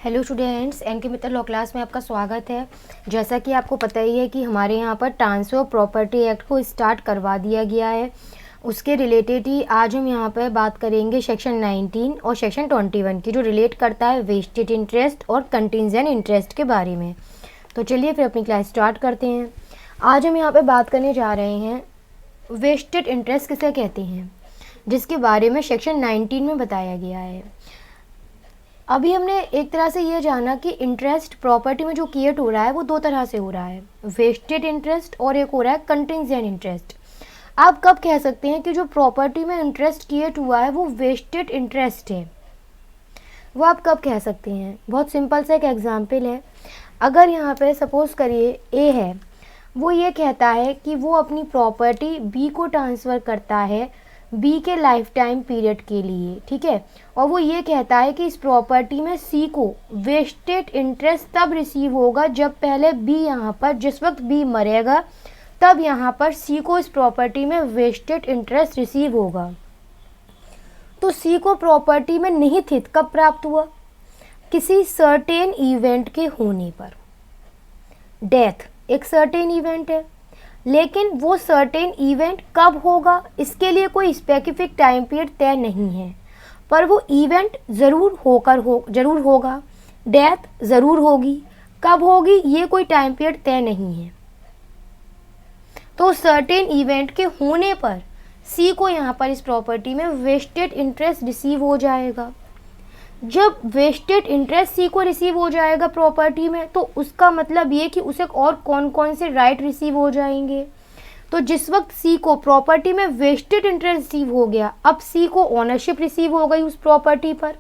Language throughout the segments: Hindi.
हेलो स्टूडेंट्स, एन के मित्र लॉ क्लास में आपका स्वागत है। जैसा कि आपको पता ही है कि हमारे यहाँ पर ट्रांसफर ऑफ प्रॉपर्टी एक्ट को स्टार्ट करवा दिया गया है। उसके रिलेटेड ही आज हम यहाँ पर बात करेंगे सेक्शन 19 और सेक्शन 21 की, जो रिलेट करता है वेस्टेड इंटरेस्ट और कंटिजेंट इंटरेस्ट के बारे में। तो चलिए फिर अपनी क्लास स्टार्ट करते हैं। आज हम यहाँ पर बात करने जा रहे हैं वेस्टेड इंटरेस्ट किसे कहते हैं, जिसके बारे में सेक्शन 19 में बताया गया है। अभी हमने एक तरह से ये जाना कि इंटरेस्ट प्रॉपर्टी में जो क्रिएट हो रहा है वो दो तरह से हो रहा है, वेस्टेड इंटरेस्ट और एक हो रहा है कंटिजेंट इंटरेस्ट। आप कब कह सकते हैं कि जो प्रॉपर्टी में इंटरेस्ट क्रिएट हुआ है वो वेस्टेड इंटरेस्ट है, वो आप कब कह सकते हैं? बहुत सिंपल सा एक एग्जांपल है। अगर यहाँ पे सपोज करिए ए है, वो ये कहता है कि वो अपनी प्रॉपर्टी बी को ट्रांसफ़र करता है बी के लाइफ टाइम पीरियड के लिए, ठीक है। और वो ये कहता है कि इस प्रॉपर्टी में सी को वेस्टेड इंटरेस्ट तब रिसीव होगा जब पहले बी यहाँ पर, जिस वक्त बी मरेगा तब यहाँ पर सी को इस प्रॉपर्टी में वेस्टेड इंटरेस्ट रिसीव होगा। तो सी को प्रॉपर्टी में निहित हित कब प्राप्त हुआ? किसी सर्टेन इवेंट के होने पर। डेथ एक सर्टेन इवेंट है, लेकिन वो सर्टेन इवेंट कब होगा इसके लिए कोई स्पेसिफिक टाइम पीरियड तय नहीं है, पर वो इवेंट ज़रूर होगा। डेथ ज़रूर होगी, कब होगी ये कोई टाइम पीरियड तय नहीं है। तो सर्टेन इवेंट के होने पर सी को यहाँ पर इस प्रॉपर्टी में वेस्टेड इंटरेस्ट रिसीव हो जाएगा। जब वेस्टेड इंटरेस्ट सी को रिसीव हो जाएगा प्रॉपर्टी में, तो उसका मतलब ये कि उसे और कौन कौन से राइट रिसीव हो जाएंगे। तो जिस वक्त सी को प्रॉपर्टी में वेस्टेड इंटरेस्ट रिसीव हो गया, अब सी को ओनरशिप रिसीव हो गई उस प्रॉपर्टी पर।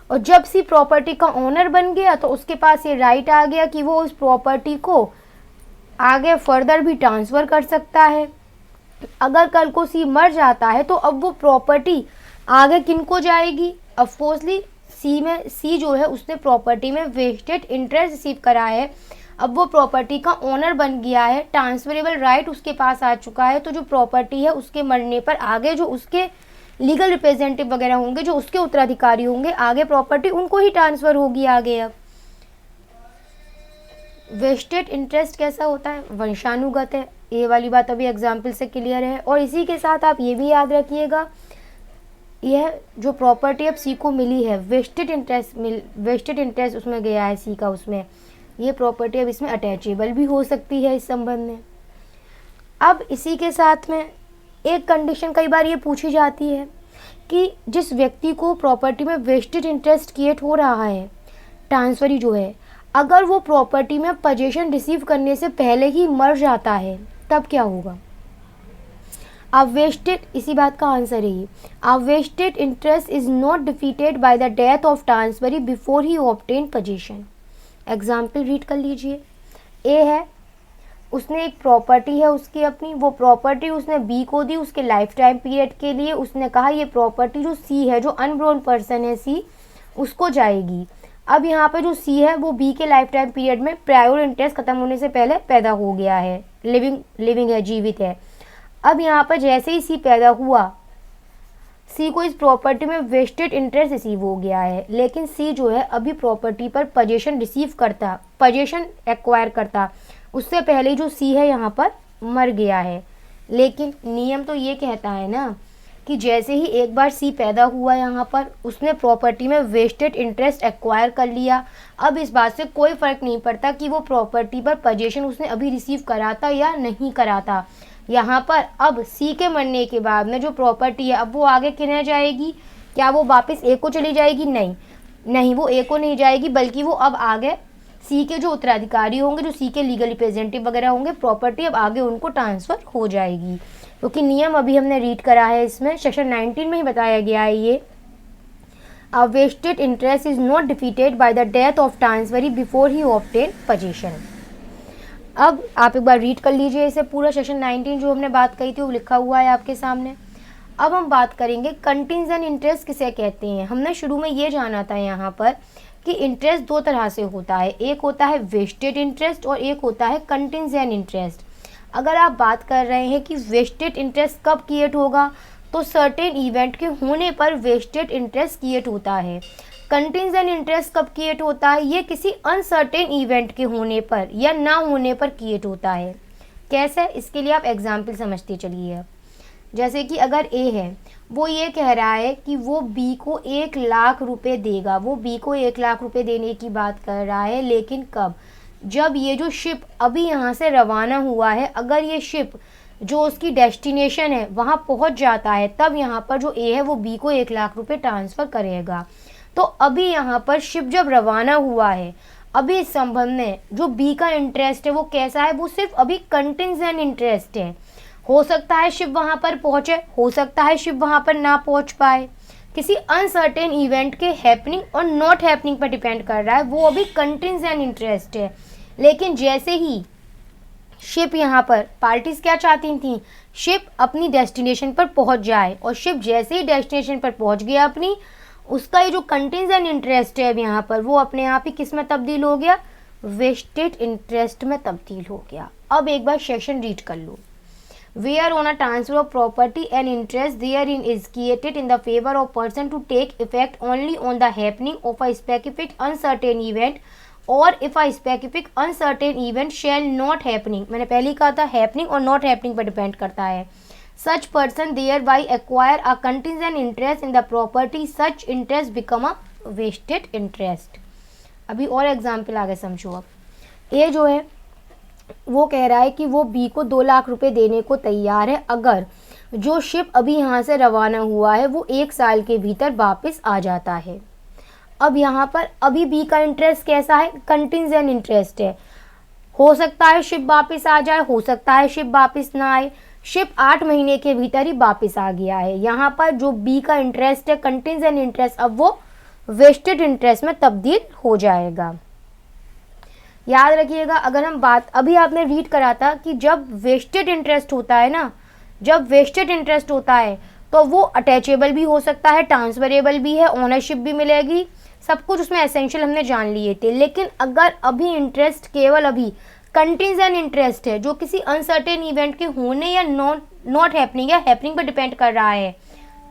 और जब सी प्रॉपर्टी का ओनर बन गया तो उसके पास ये राइट आ गया कि वो उस प्रॉपर्टी को आगे फर्दर भी ट्रांसफ़र कर सकता है। अगर कल को सी मर जाता है तो अब वो प्रॉपर्टी आगे किन को जाएगी? ऑफकोर्सली सी जो है उसने प्रॉपर्टी में वेस्टेड इंटरेस्ट रिसीव करा है, अब वो प्रॉपर्टी का ओनर बन गया है, ट्रांसफरेबल राइट उसके पास आ चुका है। तो जो प्रॉपर्टी है उसके मरने पर आगे जो उसके लीगल रिप्रेजेंटेटिव वगैरह होंगे, जो उसके उत्तराधिकारी होंगे, आगे प्रॉपर्टी उनको ही ट्रांसफ़र होगी आगे। अब वेस्टेड इंटरेस्ट कैसा होता है? वंशानुगत है। ये वाली बात अभी एग्जाम्पल से क्लियर है। और इसी के साथ आप ये भी याद रखिएगा, यह जो प्रॉपर्टी अब सी को मिली है, वेस्टेड इंटरेस्ट उसमें गया है सी का, उसमें ये प्रॉपर्टी अब इसमें अटैचेबल भी हो सकती है इस संबंध में। अब इसी के साथ में एक कंडीशन कई बार ये पूछी जाती है कि जिस व्यक्ति को प्रॉपर्टी में वेस्टेड इंटरेस्ट क्रिएट हो रहा है, ट्रांसफरी जो है, अगर वो प्रॉपर्टी में पोजीशन रिसीव करने से पहले ही मर जाता है तब क्या होगा? वेस्टेड, इसी बात का आंसर है ये। Vested interest is not defeated by the death of transferee before he obtain position. Example read कर लीजिए। ए है, उसने एक प्रॉपर्टी है उसकी अपनी, वो प्रॉपर्टी उसने बी को दी उसके लाइफ टाइम पीरियड के लिए। उसने कहा ये प्रॉपर्टी जो सी है, जो अनब्रोन पर्सन है सी, उसको जाएगी। अब यहाँ पे जो सी है वो बी के लाइफ टाइम पीरियड में प्रायोर इंटरेस्ट खत्म होने से पहले पैदा हो गया है, लिविंग है, जीवित है। अब यहाँ पर जैसे ही सी पैदा हुआ, सी को इस प्रॉपर्टी में वेस्टेड इंटरेस्ट रिसीव हो गया है, लेकिन सी जो है अभी प्रॉपर्टी पर पोजीशन एक्वायर करता, उससे पहले जो सी है यहाँ पर मर गया है। लेकिन नियम तो ये कहता है ना कि जैसे ही एक बार सी पैदा हुआ यहाँ पर, उसने प्रॉपर्टी में वेस्टेड इंटरेस्ट एक्वायर कर लिया। अब इस बात से कोई फ़र्क नहीं पड़ता कि वो प्रॉपर्टी पर पोजीशन उसने अभी रिसीव करा था या नहीं करा था। यहाँ पर अब सी के मरने के बाद में जो प्रॉपर्टी है, अब वो आगे किन्हें जाएगी? क्या वो वापस ए को चली जाएगी? नहीं, वो ए को नहीं जाएगी, बल्कि वो अब आगे सी के जो उत्तराधिकारी होंगे, जो सी के लीगल रिप्रेजेंटेटिव वगैरह होंगे, प्रॉपर्टी अब आगे उनको ट्रांसफ़र हो जाएगी। क्योंकि नियम अभी हमने रीड करा है, इसमें सेक्शन 19 में ही बताया गया है ये। Vested interest is not defeated by the death of transferee before he obtain position. अब आप एक बार रीड कर लीजिए इसे पूरा, सेक्शन 19 जो हमने बात कही थी वो लिखा हुआ है आपके सामने। अब हम बात करेंगे कंटिजेंट इंटरेस्ट किसे कहते हैं। हमने शुरू में ये जाना था यहाँ पर कि इंटरेस्ट दो तरह से होता है, एक होता है वेस्टेड इंटरेस्ट और एक होता है कंटिजेंट इंटरेस्ट। अगर आप बात कर रहे हैं कि वेस्टेड इंटरेस्ट कब क्रिएट होगा, तो सर्टेन इवेंट के होने पर वेस्टेड इंटरेस्ट क्रिएट होता है। कंटिजेंट इंटरेस्ट कब क्रिएट होता है? ये किसी अनसर्टेन इवेंट के होने पर या ना होने पर क्रिएट होता है। कैसे? इसके लिए आप एग्जाम्पल समझते चलिए। जैसे कि अगर ए है, वो ये कह रहा है कि वो बी को 1,00,000 रुपये देगा, वो बी को 1,00,000 रुपये देने की बात कर रहा है, लेकिन कब? जब ये जो शिप अभी यहाँ से रवाना हुआ है, अगर ये शिप जो उसकी डेस्टिनेशन है वहाँ पहुँच जाता है, तब यहाँ पर जो ए है वो बी को 1,00,000 रुपये ट्रांसफ़र करेगा। तो अभी यहाँ पर शिप जब रवाना हुआ है, अभी इस संबंध में जो बी का इंटरेस्ट है वो कैसा है? वो सिर्फ अभी कंटिजेंट इंटरेस्ट है। हो सकता है शिप वहाँ पर पहुँचे, हो सकता है शिप वहाँ पर ना पहुँच पाए। किसी अनसर्टेन इवेंट के हैपनिंग और नॉट हैपनिंग पर डिपेंड कर रहा है, वो अभी कंटिजेंट इंटरेस्ट है। लेकिन जैसे ही शिप यहाँ पर, पार्टीज क्या चाहती थी? शिप अपनी डेस्टिनेशन पर पहुँच जाए, और शिप जैसे ही डेस्टिनेशन पर पहुँच गया अपनी, उसका ये जो कंटिजेंट इंटरेस्ट है अब यहाँ पर, वो अपने आप ही किस में तब्दील हो गया? वेस्टेड इंटरेस्ट में तब्दील हो गया। अब एक बार सेक्शन रीड कर लो। Where on a transfer of property and interest therein is created in the favor of person to take effect only on the happening of a specific uncertain event, or if a specific uncertain event shall not happening, मैंने पहले कहा था happening और not happening पर डिपेंड करता है, such person thereby acquire a contingent interest in the property, such interest become a vested interest। अभी और एग्जाम्पल आगे समझो। अब ये जो है वो कह रहा है कि वो बी को 2,00,000 रुपये देने को तैयार है अगर जो शिप अभी यहाँ से रवाना हुआ है वो 1 साल के भीतर वापस आ जाता है। अब यहाँ पर अभी बी का इंटरेस्ट कैसा है? कंटिजेंट इंटरेस्ट है। हो सकता है शिप वापस आ जाए, हो सकता है शिप वापस ना आए। शिप 8 महीने के भीतर ही वापस आ गया है। यहाँ पर जो बी का इंटरेस्ट है कंटिजेंट इंटरेस्ट, अब वो वेस्टेड इंटरेस्ट में तब्दील हो जाएगा। याद रखिएगा, अगर हम बात अभी आपने रीड करा था कि जब वेस्टेड इंटरेस्ट होता है ना, जब वेस्टेड इंटरेस्ट होता है तो वो अटैचेबल भी हो सकता है, ट्रांसफरेबल भी है, ओनरशिप भी मिलेगी, सब कुछ उसमें एसेंशियल हमने जान लिए थे। लेकिन अगर अभी इंटरेस्ट केवल अभी कंटिजेंट इंटरेस्ट है जो किसी अनसर्टेन इवेंट के होने या नॉट हैपनिंग या हैपनिंग पर डिपेंड कर रहा है,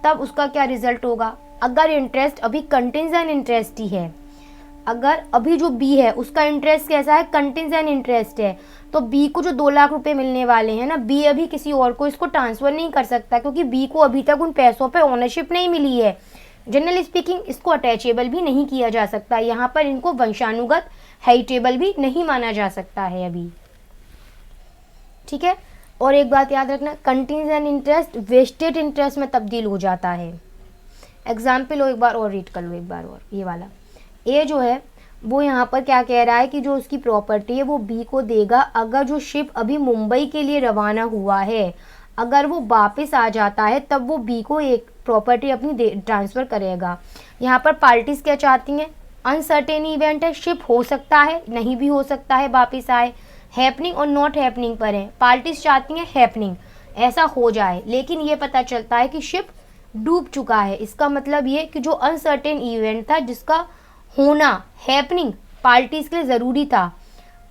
तब उसका क्या रिजल्ट होगा? अगर इंटरेस्ट अभी कंटिजेंट इंटरेस्ट ही है, अगर अभी जो बी है उसका इंटरेस्ट कैसा है? कंटिजेंट इंटरेस्ट है, तो बी को जो 2,00,000 रुपये मिलने वाले हैं ना, बी अभी किसी और को इसको ट्रांसफ़र नहीं कर सकता, क्योंकि बी को अभी तक उन पैसों पे ओनरशिप नहीं मिली है। जनरली स्पीकिंग इसको अटैचेबल भी नहीं किया जा सकता, यहाँ पर इनको वंशानुगत हेरिटेबल भी नहीं माना जा सकता है अभी। ठीक है, और एक बात याद रखना, कंटिजेंट इंटरेस्ट वेस्टेड इंटरेस्ट में तब्दील हो जाता है। एग्जाम्पल एक बार और रीड कर लो, एक बार और ये वाला। ए जो है वो यहाँ पर क्या कह रहा है कि जो उसकी प्रॉपर्टी है वो बी को देगा अगर जो शिप अभी मुंबई के लिए रवाना हुआ है, अगर वो वापस आ जाता है तब वो बी को एक प्रॉपर्टी अपनी ट्रांसफ़र करेगा। यहाँ पर पार्टीज क्या चाहती हैं? अनसर्टेन इवेंट है, शिप हो सकता है, नहीं भी हो सकता है वापस आए, हैपनिंग और नॉट हैपनिंग पर है। पार्टीज चाहती हैं हैपनिंग, ऐसा हो जाए, लेकिन ये पता चलता है कि शिप डूब चुका है। इसका मतलब ये कि जो अनसर्टेन इवेंट था जिसका होना, हैपनिंग पार्टीज के लिए ज़रूरी था,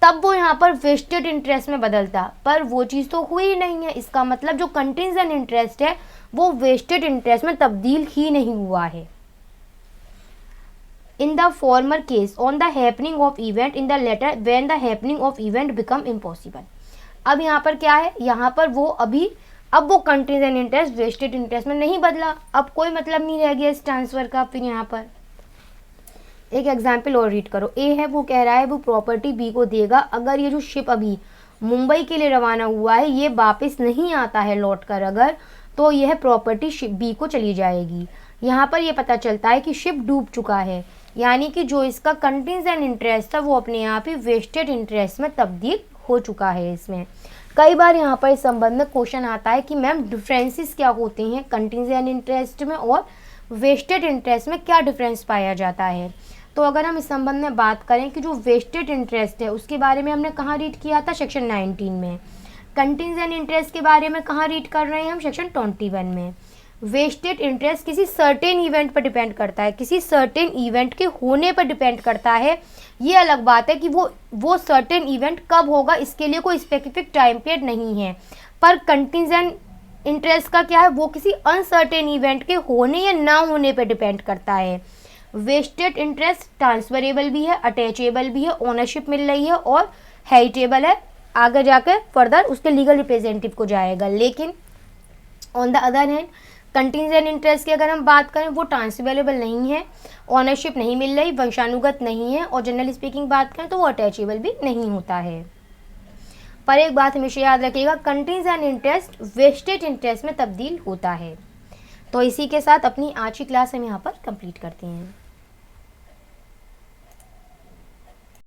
तब वो यहाँ पर वेस्टेड इंटरेस्ट में बदलता, पर वो चीज़ तो हुई ही नहीं है। इसका मतलब जो कंटिजेंट इंटरेस्ट है वो वेस्टेड इंटरेस्ट में तब्दील ही नहीं हुआ है। In the former case on the happening of event, in the letter when the happening of event become impossible. अब यहाँ पर क्या है? यहाँ पर वो अभी अब वो कंटिजेंट इंटरेस्ट वेस्टेड इंटरेस्ट में नहीं बदला, अब कोई मतलब नहीं रह गया इस ट्रांसफ़र का। फिर यहाँ पर एक एग्जाम्पल और रीड करो। ए है वो कह रहा है वो प्रॉपर्टी बी को देगा अगर ये जो शिप अभी मुंबई के लिए रवाना हुआ है ये वापस नहीं आता है लौट कर, अगर तो यह प्रॉपर्टी शिप बी को चली जाएगी। यहाँ पर ये पता चलता है कि शिप डूब चुका है, यानी कि जो इसका कंटिजेंट इंटरेस्ट था वो अपने आप ही वेस्टेड इंटरेस्ट में तब्दील हो चुका है। इसमें कई बार यहाँ पर इस संबंध में क्वेश्चन आता है कि मैम डिफरेंसेस क्या होते हैं कंटिजेंट इंटरेस्ट में और वेस्टेड इंटरेस्ट में, क्या डिफरेंस पाया जाता है? तो अगर हम इस संबंध में बात करें कि जो वेस्टेड इंटरेस्ट है उसके बारे में हमने कहाँ रीड किया था? सेक्शन 19 में। कंटिजेंट इंटरेस्ट के बारे में कहाँ रीड कर रहे हैं हम? सेक्शन 21 में। वेस्टेड इंटरेस्ट किसी सर्टेन इवेंट पर डिपेंड करता है, किसी सर्टेन इवेंट के होने पर डिपेंड करता है। ये अलग बात है कि वो सर्टेन इवेंट कब होगा, इसके लिए कोई स्पेसिफिक टाइम पीरियड नहीं है। पर कंटिजेंट इंटरेस्ट का क्या है? वो किसी अनसर्टेन इवेंट के होने या ना होने पर डिपेंड करता है। वेस्टेड इंटरेस्ट ट्रांसफरेबल भी है, अटैचेबल भी है, ओनरशिप मिल रही है और हेरिटेबल है, आगे जाकर फर्दर उसके लीगल रिप्रेजेंटेटिव को जाएगा। लेकिन on the other hand contingent interest की अगर हम बात करें वो ट्रांसफरेबल नहीं है, ओनरशिप नहीं मिल रही, वंशानुगत नहीं है और जनरली स्पीकिंग बात करें तो वो अटैचेबल भी नहीं होता है। पर एक बात हमेशा याद रखिएगा, कंटिजेंट इंटरेस्ट वेस्टेड इंटरेस्ट में तब्दील होता है। तो इसी के साथ अपनी आज की क्लास हम यहाँ पर कंप्लीट करते हैं।